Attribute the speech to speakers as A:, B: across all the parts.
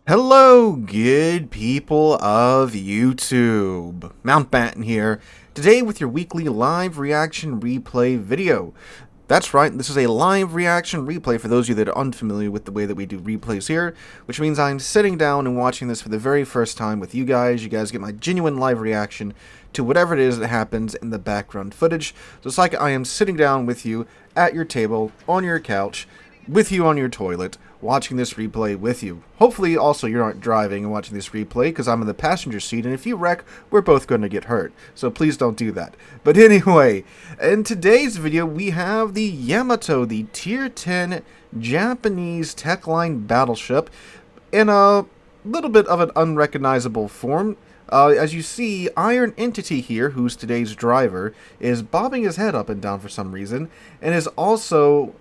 A: Hello, good people of YouTube. Mountbatten here, today with your weekly live reaction replay video. That's right, this is a live reaction replay for those of you that are unfamiliar with the way that we do replays here, which means I'm sitting down and watching this for the very first time with you guys. You guys get my genuine live reaction to whatever it is that happens in the background footage. So it's like I am sitting down with you at your table, on your couch, with you on your toilet, watching this replay with you. Hopefully also you're not driving and watching this replay, because I'm in the passenger seat, and if you wreck, we're both going to get hurt. So please don't do that. But anyway, in today's video we have the Yamato, the Tier 10 Japanese tech line battleship, in a little bit of an unrecognizable form. As you see, Iron Entity here, who's today's driver, is bobbing his head up and down for some reason, and is also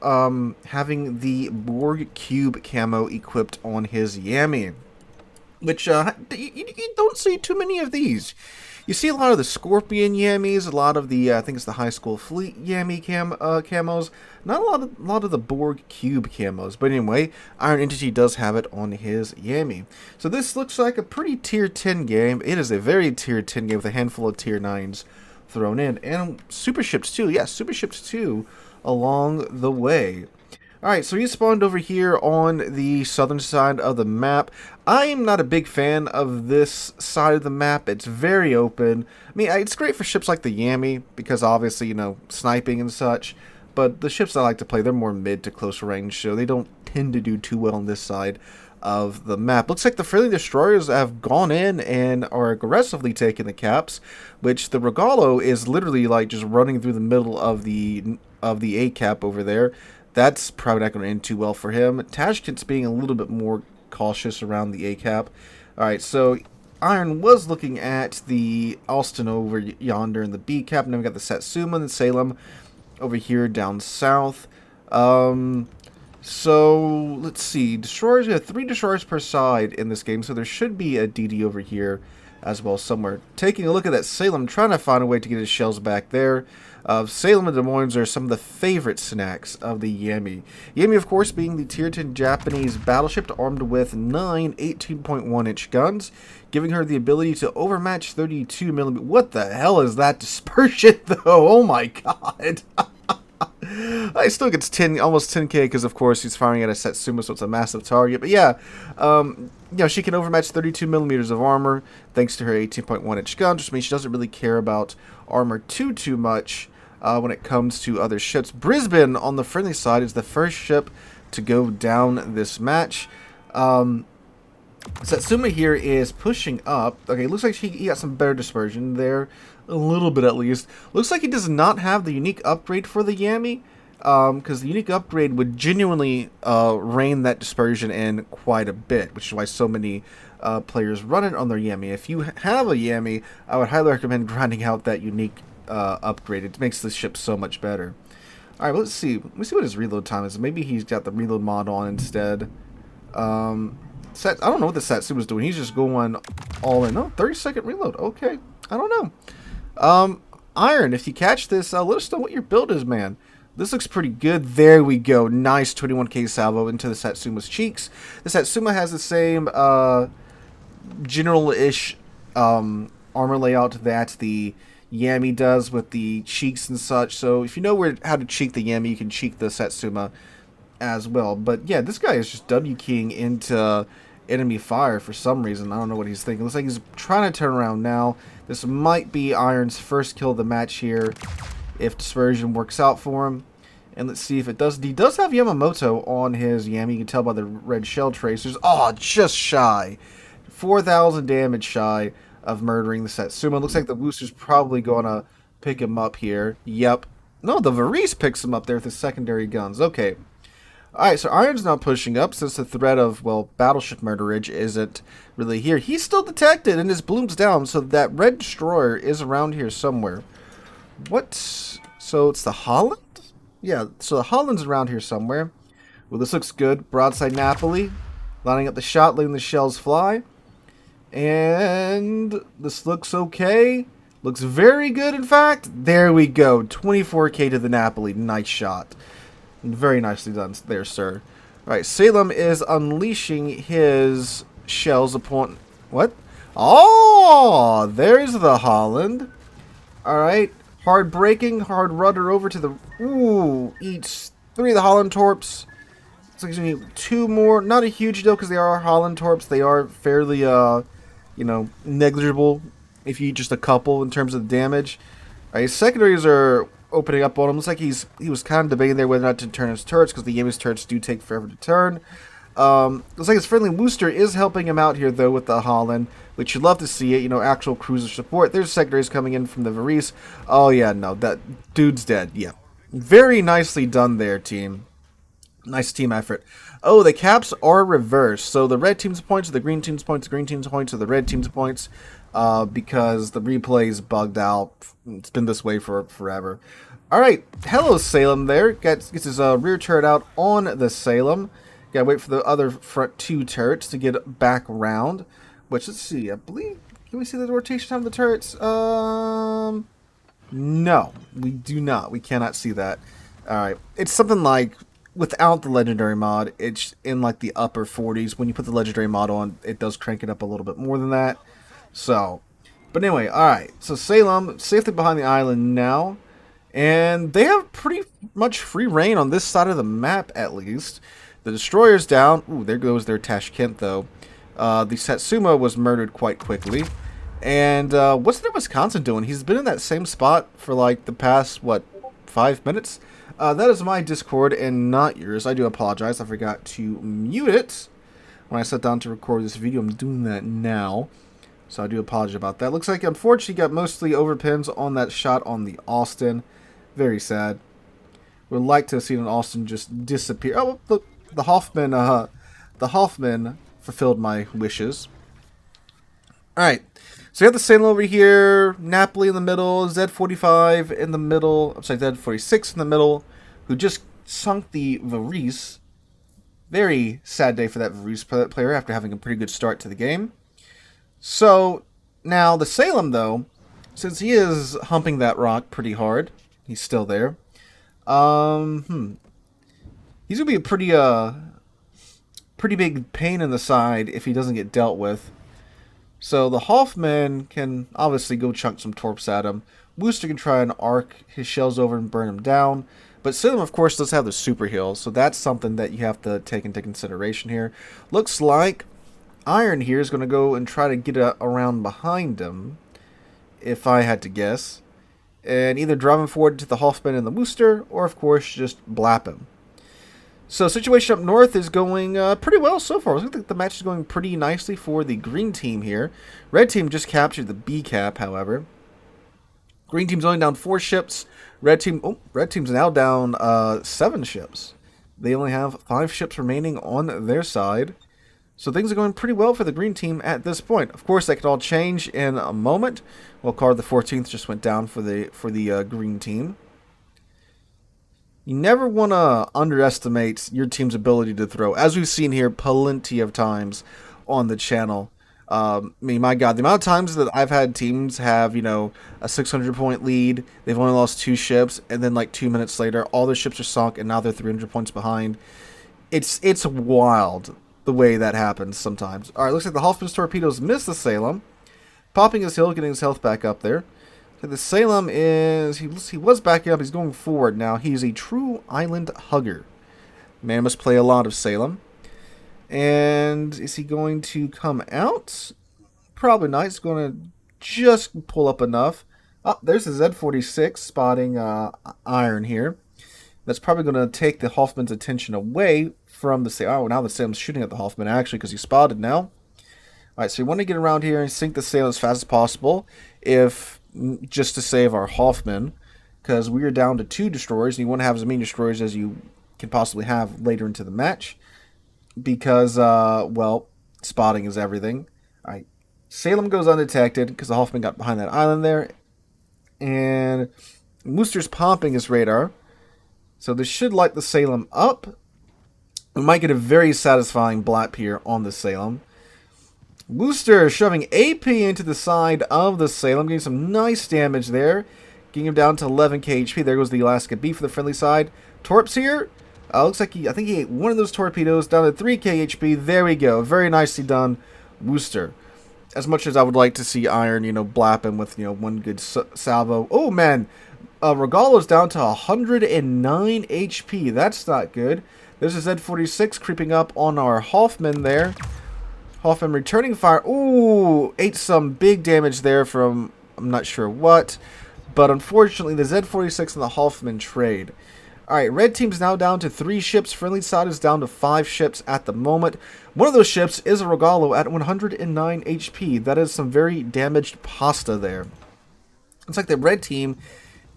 A: having the Borg Cube camo equipped on his Yami, which you don't see too many of these. You see a lot of the Scorpion Yamis, a lot of the, I think it's the High School Fleet Yami camos, not a lot of the Borg Cube camos, but anyway, Iron Entity does have it on his Yami. So this looks like a pretty Tier 10 game. It is a very Tier 10 game with a handful of Tier 9s thrown in, and Super Ships too. Yeah, Super Ships too along the way. Alright, so he spawned over here on the southern side of the map. I'm not a big fan of this side of the map. It's very open. I mean, it's great for ships like the Yami, because obviously, you know, sniping and such. But the ships I like to play, they're more mid to close range, so they don't tend to do too well on this side of the map. Looks like the friendly destroyers have gone in and are aggressively taking the caps, which the Regalo is literally like just running through the middle of the A cap over there. That's probably not going to end too well for him. Tashkent's being a little bit more cautious around the A cap. Alright, so Iron was looking at the Alston over yonder in the B cap, and then we got the Satsuma and Salem over here down south. So let's see. Destroyers, we have 3 destroyers per side in this game, so there should be a DD over here as well somewhere. Taking a look at that Salem, trying to find a way to get his shells back there. Salem and Des Moines are some of the favorite snacks of the Yami. Yami, of course, being the Tier 10 Japanese battleship armed with 9 18.1-inch guns, giving her the ability to overmatch 32mm. What the hell is that dispersion, though? Oh my god. I still gets 10, almost 10k, because of course he's firing at a Satsuma, so it's a massive target. But yeah, you know, she can overmatch 32mm of armor thanks to her 18.1-inch gun, which means she doesn't really care about armor too much when it comes to other ships. Brisbane on the friendly side is the first ship to go down this match. Satsuma here is pushing up. Okay, looks like he got some better dispersion there. A little bit at least. Looks like he does not have the unique upgrade for the Yami. Because the unique upgrade would genuinely rein that dispersion in quite a bit. Which is why so many players run it on their Yami. If you have a Yami, I would highly recommend grinding out that unique upgrade. It makes the ship so much better. Alright, let's see. Let me see what his reload time is. Maybe he's got the reload mod on instead. I don't know what the Satsuma's doing. He's just going all in. Oh, 30-second reload. Okay. I don't know. Iron, if you catch this, let us know what your build is, man. This looks pretty good. There we go. Nice 21k salvo into the Satsuma's cheeks. The Satsuma has the same general-ish armor layout that the Yami does with the cheeks and such. So if you know how to cheek the Yami, you can cheek the Satsuma as well. But yeah, this guy is just W-keying into enemy fire for some reason. I don't know what he's thinking. Looks like he's trying to turn around now. This might be Iron's first kill of the match here, if dispersion works out for him. And let's see if it does. He does have Yamamoto on his Yami. You can tell by the red shell tracers. Oh, just shy. 4,000 damage shy of murdering the Satsuma. Looks like the Wooster's probably going to pick him up here. Yep. No, the Varese picks him up there with his secondary guns. Okay. Alright, so Iron's now pushing up since the threat of, well, battleship murderage isn't really here. He's still detected and his bloom's down, so that red destroyer is around here somewhere. What? So it's the Holland? Yeah, so the Holland's around here somewhere. Well, this looks good. Broadside Napoli. Lining up the shot, letting the shells fly. And this looks okay. Looks very good, in fact. There we go. 24k to the Napoli. Nice shot. Very nicely done there, sir. Alright, Salem is unleashing his shells upon... What? Oh, there's the Holland. Alright. Hard braking, hard rudder over to the... Ooh, eats 3 of the Holland torps. Looks like you need 2 more. Not a huge deal because they are Holland torps. They are fairly, you know, negligible if you eat just a couple in terms of damage. Alright, his secondaries are opening up on him. Looks like he was kind of debating there whether or not to turn his turrets because the Yamis turrets do take forever to turn. Looks like his friendly Wooster is helping him out here, though, with the Holland, which you'd love to see it, you know, actual cruiser support. There's secondaries coming in from the Varese. Oh, yeah, no, that dude's dead. Yeah. Very nicely done there, team. Nice team effort. Oh, the caps are reversed. So the red team's points are the green team's points, the green team's points are the red team's points, because the replay's bugged out. It's been this way for forever. All right, hello Salem there. Gets his rear turret out on the Salem. Gotta wait for the other front 2 turrets to get back around. Which, let's see, I believe... Can we see the rotation time of the turrets? No, we do not. We cannot see that. Alright, it's something like, without the legendary mod, it's in like the upper 40s. When you put the legendary mod on, it does crank it up a little bit more than that. So, but anyway, alright. So Salem, safely behind the island now. And they have pretty much free reign on this side of the map, at least. The destroyer's down. Ooh, there goes their Tashkent, though. The Satsuma was murdered quite quickly. And what's their Wisconsin doing? He's been in that same spot for like the past, what, 5 minutes? That is my Discord and not yours. I do apologize. I forgot to mute it when I sat down to record this video. I'm doing that now. So I do apologize about that. Looks like, unfortunately, got mostly overpins on that shot on the Austin. Very sad. Would like to have seen an Austin just disappear. Oh, look. The Hoffman fulfilled my wishes. Alright, so you have the Salem over here, Napoli in the middle, Z45 in the middle, I'm sorry, Z46 in the middle, who just sunk the Varese. Very sad day for that Varese player after having a pretty good start to the game. So, now the Salem, though, since he is humping that rock pretty hard, he's still there. He's going to be a pretty big pain in the side if he doesn't get dealt with. So the Hoffman can obviously go chunk some torps at him. Wooster can try and arc his shells over and burn him down. But Salem, of course, does have the super heal, so that's something that you have to take into consideration here. Looks like Iron here is going to go and try to get around behind him, if I had to guess. And either drive him forward to the Hoffman and the Wooster, or of course just blap him. So situation up north is going pretty well so far. I think the match is going pretty nicely for the green team here. Red team just captured the B cap, however. Green team's only down 4 ships. Red team's now down 7 ships. They only have 5 ships remaining on their side. So things are going pretty well for the green team at this point. Of course, that could all change in a moment. Well, card the 14th just went down for the green team. You never want to underestimate your team's ability to throw, as we've seen here plenty of times on the channel. I mean, my God, the amount of times that I've had teams have, you know, a 600-point lead, they've only lost 2 ships, and then like 2 minutes later, all their ships are sunk, and now they're 300 points behind. It's wild the way that happens sometimes. All right, looks like the Hoffman's torpedoes missed the Salem, popping his hill, getting his health back up there. So the Salem is, he was backing up, he's going forward now. He's a true island hugger. Man must play a lot of Salem. And is he going to come out? Probably not. He's going to just pull up enough. Oh, there's the Z46 spotting Iron here. That's probably going to take the Hoffman's attention away from the Salem. Oh, now the Salem's shooting at the Hoffman, actually, because he's spotted now. Alright, so we want to get around here and sink the Salem as fast as possible, just to save our Hoffman, because we are down to 2 destroyers, and you want to have as many destroyers as you can possibly have later into the match, because, well, spotting is everything. Alright, Salem goes undetected, because the Hoffman got behind that island there, and Wooster's pumping his radar, so this should light the Salem up. We might get a very satisfying blap here on the Salem. Wooster shoving AP into the side of the Salem, getting some nice damage there. Getting him down to 11k HP. There goes the Alaska B for the friendly side. Torps here. Looks like I think he ate one of those torpedoes down to 3k HP. There we go. Very nicely done, Wooster. As much as I would like to see Iron, blap him with, one good salvo. Oh, man. Regalo's down to 109 HP. That's not good. There's a Z46 creeping up on our Hoffman there. Hoffman returning fire. Ooh, ate some big damage there from I'm not sure what. But unfortunately, the Z46 and the Hoffman trade. Alright, red team's now down to 3 ships. Friendly side is down to 5 ships at the moment. One of those ships is a Regalo at 109 HP. That is some very damaged pasta there. Looks like the red team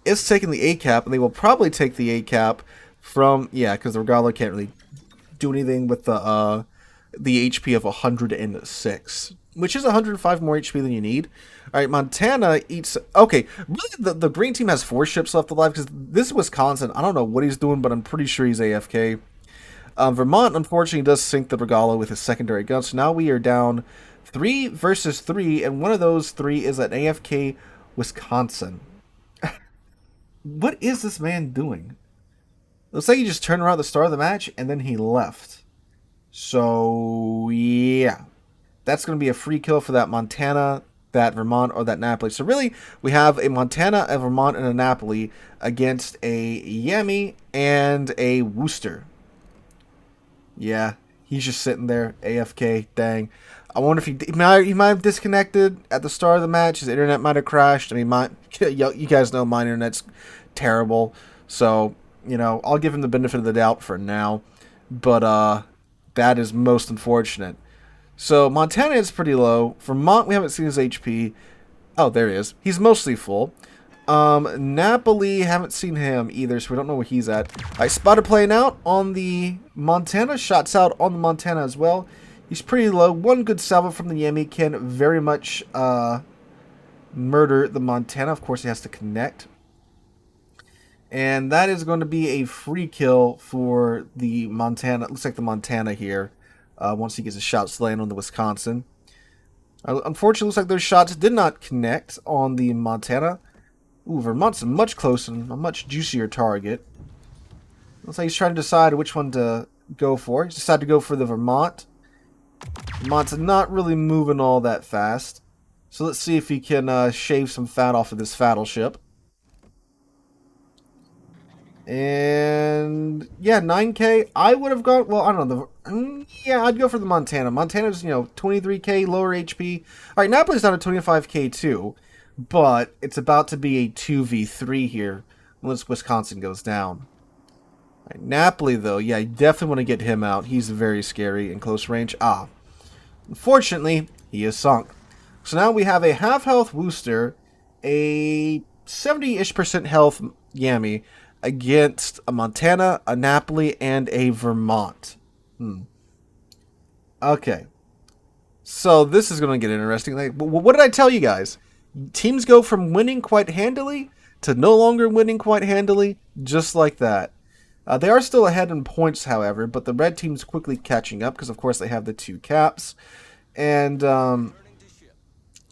A: is taking the A-cap, and they will probably take the A-cap from, because the Regalo can't really do anything with the HP of 106, which is 105 more HP than you need. Alright, Montana eats... Okay, really, the green team has 4 ships left alive, because this Wisconsin, I don't know what he's doing, but I'm pretty sure he's AFK. Vermont, unfortunately, does sink the Regalo with his secondary gun, so now we are down 3 versus 3, and one of those 3 is an AFK Wisconsin. What is this man doing? Looks like he just turned around at the start of the match, and then he left. So, yeah. That's going to be a free kill for that Montana, that Vermont, or that Napoli. So really, we have a Montana, a Vermont, and a Napoli against a Yami and a Wooster. Yeah, he's just sitting there, AFK, dang. I wonder if he might have disconnected at the start of the match. His internet might have crashed. I mean, you guys know my internet's terrible. So, I'll give him the benefit of the doubt for now. But, that is most unfortunate. So, Montana is pretty low. Vermont, we haven't seen his HP. Oh, there he is. He's mostly full. Napoli, haven't seen him either, so we don't know where he's at. I spotted playing out on the Montana. Shots out on the Montana as well. He's pretty low. One good salvo from the Yami can very much murder the Montana. Of course, he has to connect. And that is going to be a free kill for the Montana. It looks like the Montana here. Once he gets his shots land on the Wisconsin. Unfortunately, looks like those shots did not connect on the Montana. Ooh, Vermont's a much closer, a much juicier target. Looks like he's trying to decide which one to go for. He's decided to go for the Vermont. Vermont's not really moving all that fast. So let's see if he can shave some fat off of this battleship. And yeah, 9k. I would have gone. Well, I don't know. Yeah, I'd go for the Montana. Montana's 23k lower HP. All right, Napoli's down to 25k too, but it's about to be a 2v3 here once Wisconsin goes down. All right, Napoli though, yeah, you definitely want to get him out. He's very scary in close range. Unfortunately, he is sunk. So now we have a half health Wooster, a 70-ish% health Yami, against a Montana, a Napoli, and a Vermont. Okay. So this is going to get interesting. What did I tell you guys? Teams go from winning quite handily to no longer winning quite handily, just like that. They are still ahead in points, however, but the red team's quickly catching up because, of course, they have the 2 caps. And,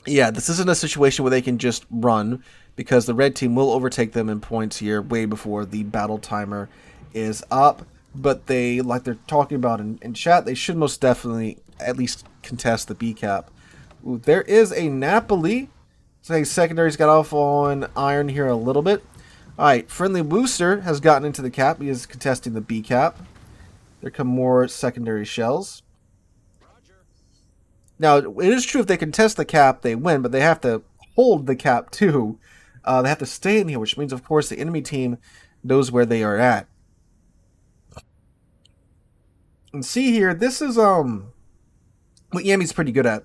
A: yeah, this isn't a situation where they can just run, because the red team will overtake them in points here way before the battle timer is up. But they, like they're talking about in chat, they should most definitely at least contest the B cap. Ooh, there is a Napoli. So secondary's got off on Iron here a little bit. Alright, friendly Wooster has gotten into the cap. He is contesting the B cap. There come more secondary shells. Now, it is true if they contest the cap, they win, but they have to hold the cap too. They have to stay in here, which means, of course, the enemy team knows where they are at. And see here, this is what Yami's pretty good at.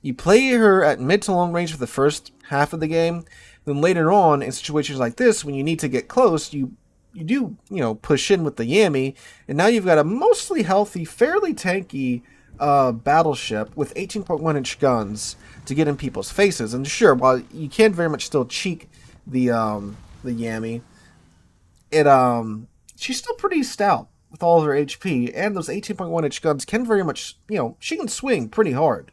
A: You play her at mid to long range for the first half of the game. Then later on, in situations like this, when you need to get close, you do, push in with the Yami. And now you've got a mostly healthy, fairly tanky battleship with 18.1-inch guns to get in people's faces. And sure, while you can very much still cheek the Yami, she's still pretty stout with all of her HP, and those 18.1-inch guns can very much, she can swing pretty hard.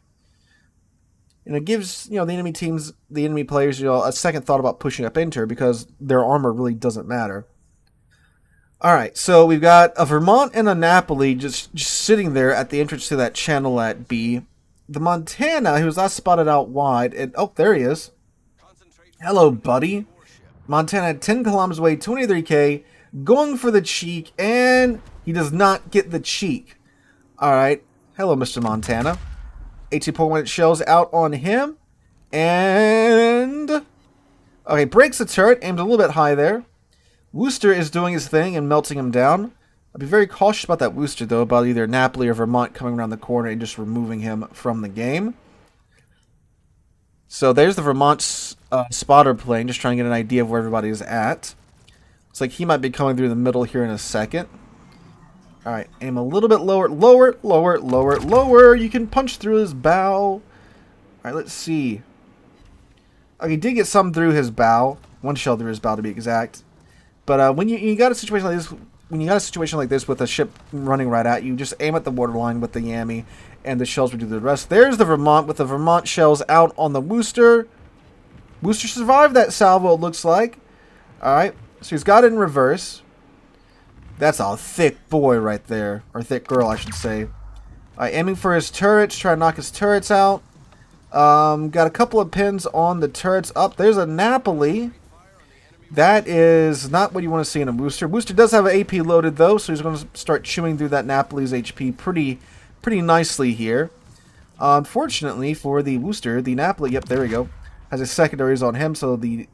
A: And it gives, the enemy teams, the enemy players, a second thought about pushing up into her because their armor really doesn't matter. Alright, so we've got a Vermont and a Napoli just sitting there at the entrance to that channel at B. The Montana, who's not spotted out wide, and oh, there he is. Hello, buddy. Montana 10 kilometers away, 23k, going for the cheek, and he does not get the cheek. Alright, hello, Mr. Montana. 18.1 shells out on him, and... okay, breaks the turret, aimed a little bit high there. Wooster is doing his thing and melting him down. I'd be very cautious about that Wooster, though, about either Napoli or Vermont coming around the corner and just removing him from the game. So there's the Vermont spotter playing, just trying to get an idea of where everybody is at. Looks like he might be coming through the middle here in a second. Alright, aim a little bit lower. Lower, lower, lower, lower. You can punch through his bow. Alright, let's see. Okay, he did get some through his bow. One shell through his bow, to be exact. But when you got a situation like this, with a ship running right at you, just aim at the waterline with the Yami, and the shells will do the rest. There's the Vermont with the Vermont shells out on the Wooster. Wooster survived that salvo, it looks like. Alright, so he's got it in reverse. That's a thick boy right there. Or thick girl, I should say. Alright, aiming for his turrets, try to knock his turrets out. Got a couple of pins on the turrets up. There's a Napoli. That is not what you want to see in a Wooster. Wooster does have an AP loaded, though, so he's going to start chewing through that Napoli's HP pretty nicely here. Unfortunately for the Wooster, the Napoli, yep, there we go, has his secondaries on him, so the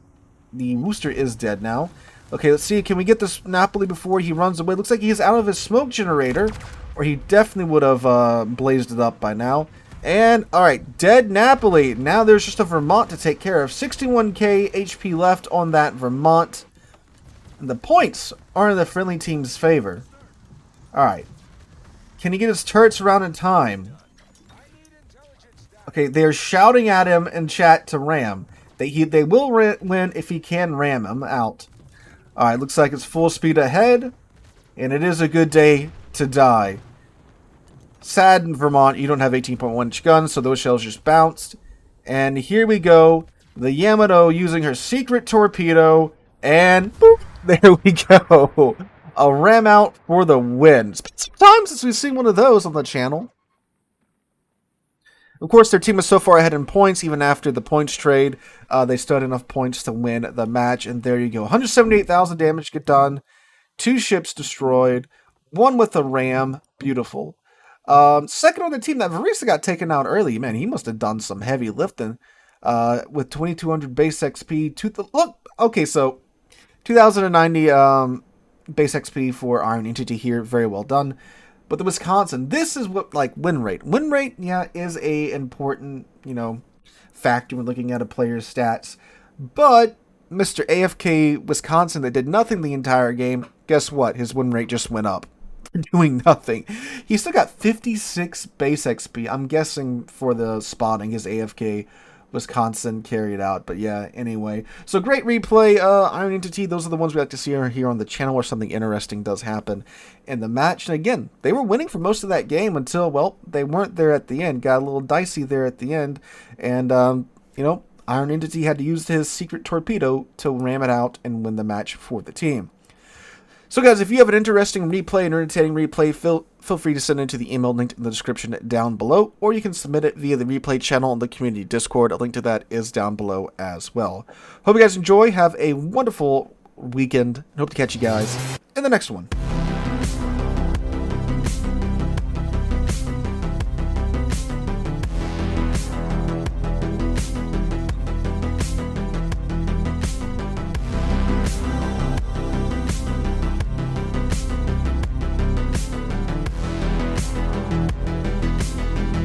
A: Wooster is dead now. Okay, let's see, can we get this Napoli before he runs away? Looks like he's out of his smoke generator, or he definitely would have blazed it up by now. And, alright, dead Napoli. Now there's just a Vermont to take care of. 61k HP left on that Vermont. And the points are in the friendly team's favor. Alright. Can he get his turrets around in time? Okay, they're shouting at him in chat to ram. They will win if he can ram him out. Alright, looks like it's full speed ahead. And it is a good day to die. Sad in Vermont, you don't have 18.1 inch guns, so those shells just bounced. And here we go. The Yamato using her secret torpedo. And boop, there we go. A ram out for the win. It's been some time since we've seen one of those on the channel. Of course, their team is so far ahead in points, even after the points trade. They still had enough points to win the match. And there you go. 178,000 damage get done. 2 ships destroyed. 1 with a ram. Beautiful. Second on the team, that Varisa got taken out early. Man, he must have done some heavy lifting. With 2,200 base XP. Look, okay, so 2,090 base XP for Iron Entity here. Very well done. But the Wisconsin, this is what, like, win rate. Win rate, yeah, is a important, factor when looking at a player's stats. But Mr. AFK Wisconsin that did nothing the entire game, guess what? His win rate just went up. Doing nothing. He still got 56 base XP. I'm guessing for the spotting, his AFK Wisconsin carried out. But yeah, anyway. So great replay. Iron Entity, those are the ones we like to see here on the channel where something interesting does happen in the match. And again, they were winning for most of that game until, well, they weren't there at the end. Got a little dicey there at the end. And, Iron Entity had to use his secret torpedo to ram it out and win the match for the team. So guys, if you have an interesting replay, an entertaining replay, feel free to send it to the email linked in the description down below, or you can submit it via the replay channel in the community Discord. A link to that is down below as well. Hope you guys enjoy. Have a wonderful weekend, and hope to catch you guys in the next one.